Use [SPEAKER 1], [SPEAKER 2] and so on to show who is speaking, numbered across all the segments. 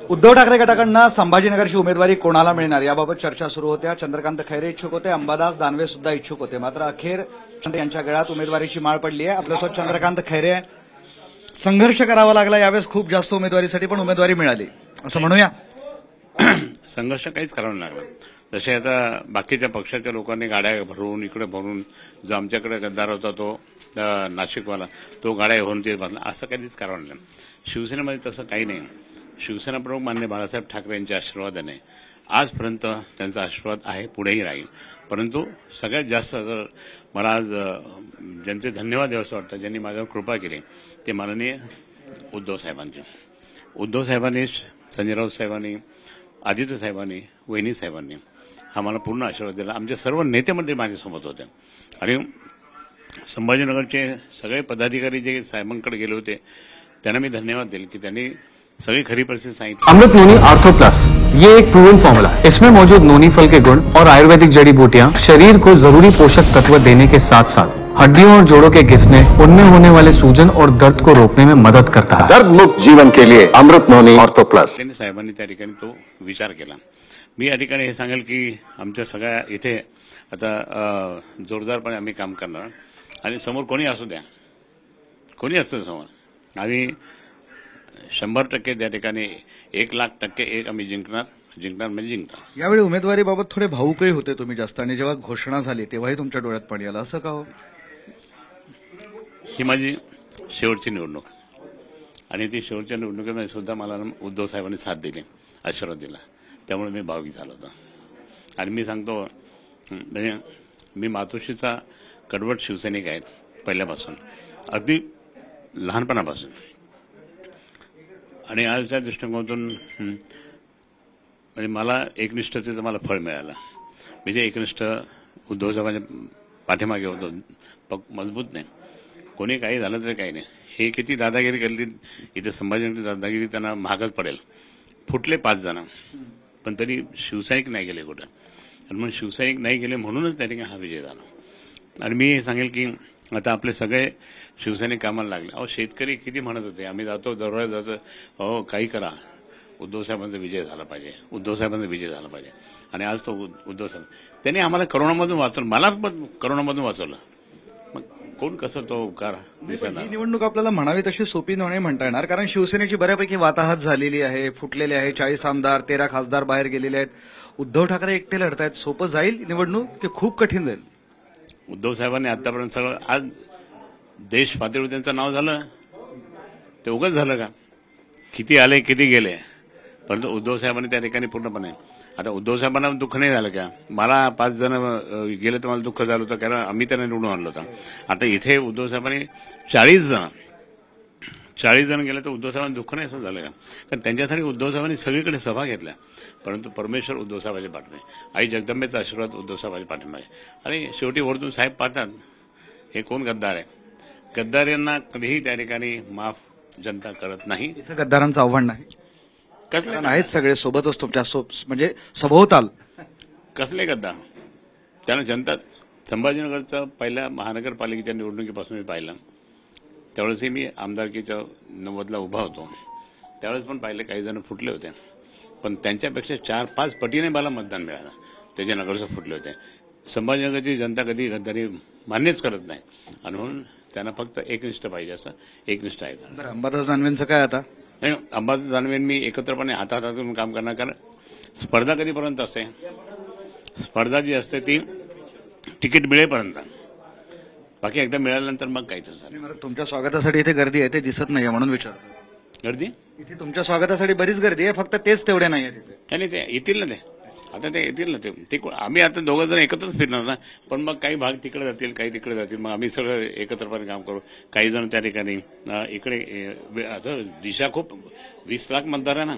[SPEAKER 1] उद्धव ठाकरे गटाकडनं संभाजीनगरची उमेदवारी कोणाला मिळणार याबाबत चर्चा सुरू होत्या। चंद्रकांत खैरे इच्छुक होते, अंबादास दानवे सुद्धा इच्छुक होते, मात्र अखेर यांच्या गळ्यात उमेदवारीची माळ पडली आहे। आपल्यासोबत चंद्रकांत खैरे, संघर्ष करावा लागला यावेळेस, खूप जास्त उमेदवारीसाठी पण उमेदवारी मिळाली असं म्हणूया।
[SPEAKER 2] संघर्ष काहीच करावा लागला। जसे आता बाकीच्या पक्षाच्या लोकांनी गाड्या भरून इकडे भरून, जो आमच्याकडे गद्दार होता तो नाशिकवाला, तो गाड्या भरून ते बदला, असं काहीच करावं लागलं। शिवसेनेमध्ये तसं काही नाही। शिवसेना प्रमुख माननीय बाळासाहेब ठाकरे यांच्या आशीर्वादाने आजपर्यंत त्यांचा आशीर्वाद आहे, पुढेही राहील। परंतु सगळ्यात जास्त जर मला आज ज्यांचे धन्यवाद द्यावंसं वाटतं, ज्यांनी माझ्यावर कृपा केली, ते माननीय उद्धव साहेबांचे। उद्धव साहेबांनी, संजय राऊत साहेबांनी, आदित्य साहेबांनी, वहिनी साहेबांनी हा मला पूर्ण आशीर्वाद दिला। आमचे सर्व नेते मंडळी माझ्यासोबत होते आणि संभाजीनगरचे सगळे पदाधिकारी जे साहेबांकडे गेले होते त्यांना मी धन्यवाद दिले की त्यांनी सभी खरी परिस्थिति सांगितली।
[SPEAKER 3] अमृत नोनी आर्थो प्लस, ये एक प्रूवन फॉर्मूला है। इसमें मौजूद नोनी फल के गुण और आयुर्वेदिक जड़ी बूटियां शरीर को जरूरी पोषक तत्व देने के साथ साथ हड्डियों और जोड़ों के घिसने, उनमें होने वाले सूजन और दर्द को रोकने में मदद करता है। दर्द मुक्त जीवन के लिए अमृत नोनी आर्थो प्लस।
[SPEAKER 2] साहेबांनी त्या ठिकाणी तो विचार केला। मी या ठिकाणी हे सांगेल की आमच्या सगळ्या इथे आता जोरदारपणे आम्ही काम करणार आणि समोर कोणी असू द्या, कोणी असतं समोर, आम्ही 100% त्या ठिकाणी 1,00,000% एक आम्ही जिंकणार म्हणजे जिंकणार।
[SPEAKER 1] यावेळी उमेदवारीबाबत थोडे भावुकही होते तुम्ही जास्त, आणि जेव्हा घोषणा झाली तेव्हाही तुमच्या डोळ्यात पाणी आलं, असं का हो?
[SPEAKER 2] ही माझी शेवटची निवडणूक आणि ती शेवटच्या निवडणुकीमध्ये सुद्धा मला उद्धव साहेबांनी साथ दिली, आशीर्वाद दिला, त्यामुळे मी भावुक झालो होतो। आणि मी सांगतो म्हणजे मी मातोश्रीचा कडवट शिवसैनिक आहे पहिल्यापासून, अगदी लहानपणापासून, आणि आज त्या दृष्टिकोनातून म्हणजे मला एकनिष्ठतेचं मला फळ मिळालं। म्हणजे एकनिष्ठ उद्धव साहेबांच्या पाठीमागे होतो, मजबूत नाही, कोणी काही झालं तरी काही नाही। हे किती दादागिरी केली इथे, संभाजीनगरची दादागिरी त्यांना महागच पडेल। फुटले 5 जण, पण तरी शिवसैनिक नाही गेले कुठं, आणि म्हणून शिवसैनिक नाही गेले म्हणूनच त्या ठिकाणी हा विजय झाला। आणि मी हे सांगेल की आता आपले सगळे शिवसैनिक कामाला लागले। अहो शेतकरी किती म्हणत होते, आम्ही जातो दररोज जातो, हो काही करा, उद्धव साहेबांचा विजय झाला पाहिजे, उद्धव साहेबांचा विजय झाला पाहिजे। आणि आज तो उद्धव साहेब त्यांनी आम्हाला करोनामधून वाचवलं, मला पण करोनामधून वाचवलं, मग कोण कसं तो उपकार विसरणार?
[SPEAKER 1] ही निवडणूक आपल्याला म्हणावी तशी सोपी नाही म्हणता येणार, कारण शिवसेनेची बऱ्यापैकी वाताहत झालेली आहे, फुटलेले आहे, 40 आमदार, 13 खासदार बाहेर गेलेले आहेत। उद्धव ठाकरे एकटे लढतायत, सोपं जाईल निवडणूक की खूप कठीण जाईल?
[SPEAKER 2] उद्धव साहेबांनी आतापर्यंत सगळं, आज देश पातळीवर त्यांचं नाव झालं, ते उगाच झालं का? किती आले किती गेले, परंतु उद्धव साहेबांनी त्या ठिकाणी पूर्णपणे, आता उद्धव साहेबांना दुःख नाही झालं का? मला 5 जण गेले तर मला दुःख झालं होतं, कारण आम्ही त्यांना निवडून आणलं होतं। आता इथे उद्धव साहेबांनी 40 जण गेले तर उद्धव साहेबांना दुःख नाही असं झालं का? कारण त्यांच्यासाठी उद्धव साहेबांनी सगळीकडे सभा घेतल्या, परंतु परमेश्वर उद्धव साहेबांच्या पाठीमागे, आई जगदंबेचा आशीर्वाद उद्धव साहेबांच्या पाठीमागे। आणि शेवटी वरतून साहेब पाहतात हे कोण गद्दार आहे, गद्दारांना कधीही त्या ठिकाणी माफ जनता करत नाही।
[SPEAKER 1] इथं गद्दारांचं आव्हान नाही, कसले आहेत सगळे सोबतच तुमच्या, म्हणजे सभोवताल
[SPEAKER 2] कसले गद्दार? त्यानं जनता, संभाजीनगरचं पहिल्या महानगरपालिकेच्या निवडणुकीपासून मी पाहिलं, त्यावेळेसही मी आमदारकीच्या 90ला उभा होतो, त्यावेळेस पण पाहिले काही जण फुटले होते, पण त्यांच्यापेक्षा 4-5 पटीने मला मतदान मिळालं, ते जे नगरचे फुटले होते। संभाजीनगरची जनता कधी गद्दारी मान्यच करत नाही, आणि म्हणून त्यांना फक्त एकनिष्ठ पाहिजे, असं एकनिष्ठ आहे।
[SPEAKER 1] बरं, अंबादास दानवेंचं काय आता?
[SPEAKER 2] अंबादास दानवे मी एकत्रपणे हाताहातातून काम करणार, कारण स्पर्धा कधीपर्यंत असते, स्पर्धा जी असते ती तिकीट मिळेपर्यंत, बाकी एकदा मिळाल्यानंतर मग काहीच झालं।
[SPEAKER 1] तुमच्या स्वागतासाठी इथे गर्दी आहे, ते दिसत नाहीये म्हणून विचारतो।
[SPEAKER 2] गर्दी
[SPEAKER 1] इथे तुमच्या स्वागतासाठी बरीच गर्दी आहे, फक्त तेच तेवढे नाही आहे तिथे।
[SPEAKER 2] आणि ते येतील ना, ते आता ते येतील ना, ते आम्ही आता 2 जण एकत्रच फिरणार ना, पण मग काही भाग तिकडे जातील, काही तिकडे जातील, मग आम्ही सगळं एकत्रपणे काम करू। काही जण त्या ठिकाणी इकडे, आता दिशा खूप 20 लाख मतदार आहे ना,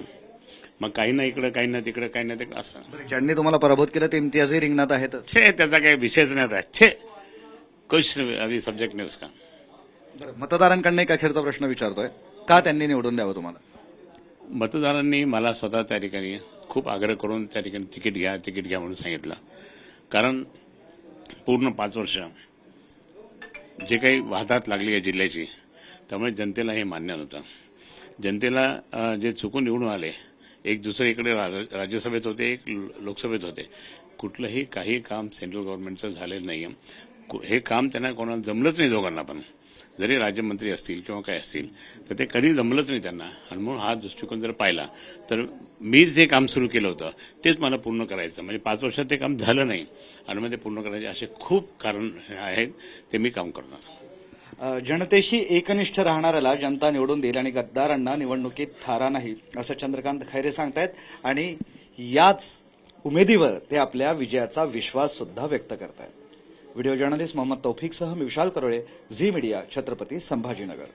[SPEAKER 2] मग काही ना इकडे, काही ना तिकडे, काही ना तिकडे, असं।
[SPEAKER 1] ज्यांनी तुम्हाला पराभूत केलं ते इम्तियाजही रिंगणात आहेतच,
[SPEAKER 2] त्याचा काही विषयच नाही आता, कुछ अभी सब्जेक्ट नाही उसका।
[SPEAKER 1] मतदारांकडनं एक अखेरचा प्रश्न विचारतोय, का त्यांनी निवडून द्यावं तुम्हाला?
[SPEAKER 2] मतदारांनी मला स्वतः त्या ठिकाणी खूप आग्रह करून त्या ठिकाणी तिकीट घ्या म्हणून सांगितलं, कारण पूर्ण 5 वर्ष जे काही वाहतात लागली आहे जिल्ह्याची, त्यामुळे जनतेला हे मान्य नव्हतं। जनतेला जे चुकून निवडून आले एक दुसरे इकडे राज्यसभेत होते, एक लोकसभेत होते. कुठलंही काही काम सेंट्रल गव्हर्नमेंटचं झालेलं नाहीये. हे काम त्यांना कोणाला जमलंच नाही. दोघांना पण, जरी राज्यमंत्री असतील किंवा काय असतील, तर ते कधी जमलंच नाही त्यांना. आणि म्हणून हा दृष्टिकोन जर पाहिला तर मीच जे काम सुरू केलं होतं तेच मला पूर्ण करायचं. म्हणजे 5 वर्षात ते काम झालं नाही आणि मग ते पूर्ण करायचे असे खूप कारण आहेत. ते मी काम करणार.
[SPEAKER 1] जनतेशी एकनिष्ठ राहणाऱ्याला जनता निवडून देईल आणि गद्दारांना निवडणुकीत थारा नाही, असं चंद्रकांत खैरे सांगतायत. आणि याच उमेदीवर ते आपल्या विजयाचा विश्वास सुद्धा व्यक्त करतायत. व्हिडिओ जर्नलिस्ट मोहम्मद तौफिकसह मी विशाल करोळे, झी मीडिया, छत्रपती संभाजीनगर.